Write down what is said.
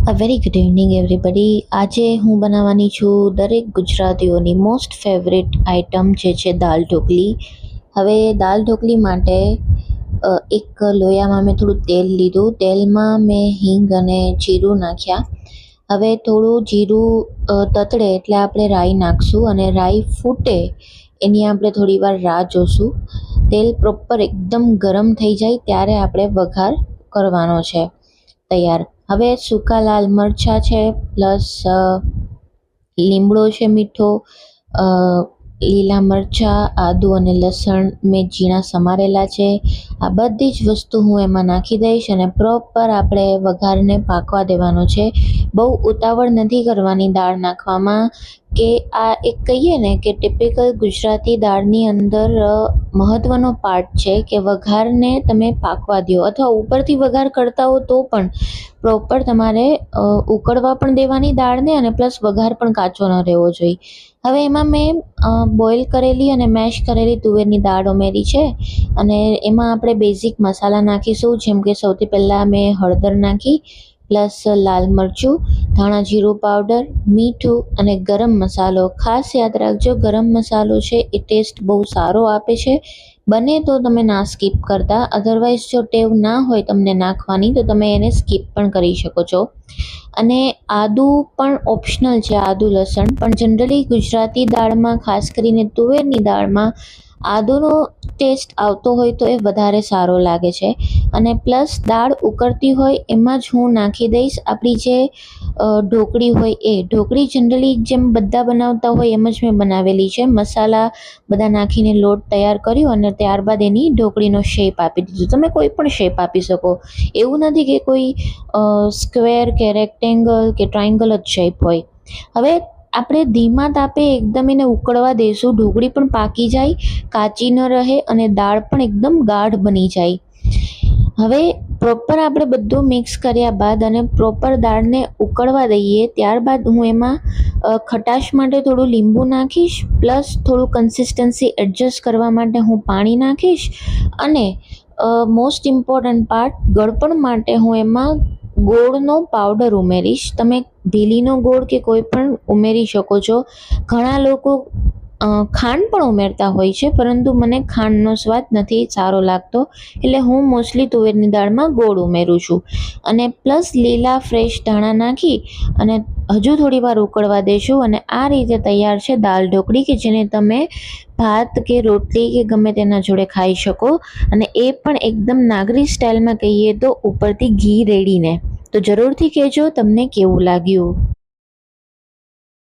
A very good evening everybody. આજે હું બનાવવાની છું દરેક ગુજરાતીઓની મોસ્ટ ફેવરેટ આઇટમ જે છે દાલ ઢોકળી. હવે દાલ ઢોકળી માટે એક લોયામાં મેં થોડું તેલ લીધું. તેલમાં મેં હિંગ અને જીરું નાખ્યા. હવે થોડું જીરું તતડે એટલે આપણે રાઈ નાખશું અને રાઈ ફૂટે એની આપણે થોડી વાર રાહ જોશું. તેલ પ્રોપર એકદમ ગરમ થઈ જાય ત્યારે આપણે વઘાર કરવાનો છે તૈયાર. હવે સૂકા લાલ મરચાં છે, પ્લસ લીમડો છે મીઠો, લીલા મરચાં, આદુ અને લસણ મેં ઝીણા સમારેલા છે. આ બધી જ વસ્તુ હું એમાં નાખી દઈશ અને પ્રોપર આપણે વઘારને પાકવા દેવાનો છે. બહુ ઉતાવળ નથી કરવાની દાળ નાખવામાં, કે આ એક કહીએ ને કે ટિપિકલ ગુજરાતી દાળની અંદર મહત્ત્વનો પાર્ટ છે કે વઘારને તમે પાકવા દો, અથવા ઉપરથી વઘાર કરતા હો તો પણ પ્રોપર તમારે ઉકળવા પણ દેવાની દાળને અને પ્લસ વઘાર પણ કાચો ન રહેવો જોઈએ. હવે એમાં મેં બોઇલ કરેલી અને મેશ કરેલી તુવેરની દાળ ઉમેરી છે અને એમાં આપણે બેઝિક મસાલા નાખીશું. જેમ કે સૌથી પહેલાં મેં હળદર નાખી, પ્લસ લાલ મરચું, ધાણા જીરું પાવડર, મીઠું અને ગરમ મસાલો. ખાસ યાદ રાખજો, ગરમ મસાલો છે એ ટેસ્ટ બહુ સારો આપે છે. બને તો તમે ના સ્કીપ કરતા, અધરવાઇઝ જો ટેવ ના હોય તમને નાખવાની તો તમે એને સ્કીપ પણ કરી શકો છો. અને આદુ પણ ઓપ્શનલ છે, આદુ લસણ, પણ જનરલી ગુજરાતી દાળમાં ખાસ કરીને તુવેરની દાળમાં આદુનો ટેસ્ટ આવતો હોય તો એ વધારે સારો લાગે છે. અને પ્લસ દાળ ઉકળતી હોય એમાં જ હું નાખી દઈશ આપણી જે ઢોકળી હોય એ. ઢોકળી જનરલી જેમ બધા બનાવતા હોય એમ જ મેં બનાવેલી છે. મસાલા બધા નાખીને લોટ તૈયાર કર્યો અને ત્યારબાદ એની ઢોકળીનો શેપ આપી દીધો. તમે કોઈ પણ શેપ આપી શકો, એવું નથી કે કોઈ સ્ક્વેર કે રેક્ટેંગલ કે ટ્રાયંગલ જ શેપ હોય. હવે આપણે ધીમા તાપે એકદમ એને ઉકળવા દઈશું. ઢોકળી પણ પાકી જાય, કાચી ન રહે અને દાળ પણ એકદમ ગાઢ બની જાય. હવે પ્રોપર આપણે બધું મિક્સ કર્યા બાદ અને પ્રોપર દાળને ઉકળવા દઈએ, ત્યારબાદ હું એમાં ખટાશ માટે થોડું લીંબુ નાખીશ, પ્લસ થોડું કન્સિસ્ટન્સી એડજસ્ટ કરવા માટે હું પાણી નાખીશ અને મોસ્ટ ઇમ્પોર્ટન્ટ પાર્ટ, ગળપણ માટે હું એમાં ગોળનો પાવડર ઉમેરીશ. તમે ભીલીનો ગોળ કે કોઈ પણ ઉમેરી શકો છો. ઘણા લોકો ખાંડ પણ ઉમેરતા હોય છે, પરંતુ મને ખાંડનો સ્વાદ નથી સારો લાગતો, એટલે હું મોસ્ટલી તુવેરની દાળમાં ગોળ ઉમેરું છું. અને પ્લસ લીલા ફ્રેશ ધાણા નાખી અને હજુ થોડી વાર ઉકળવા દઈશું. અને આ રીતે તૈયાર છે દાલ ઢોકળી, કે જેને તમે ભાત કે રોટલી કે ગમે તેના જોડે ખાઈ શકો. અને એ પણ એકદમ નાગરી સ્ટાઇલમાં કહીએ તો ઉપરથી ઘી રેડીને. તો જરૂરથી કહેજો તમને કેવું લાગ્યું.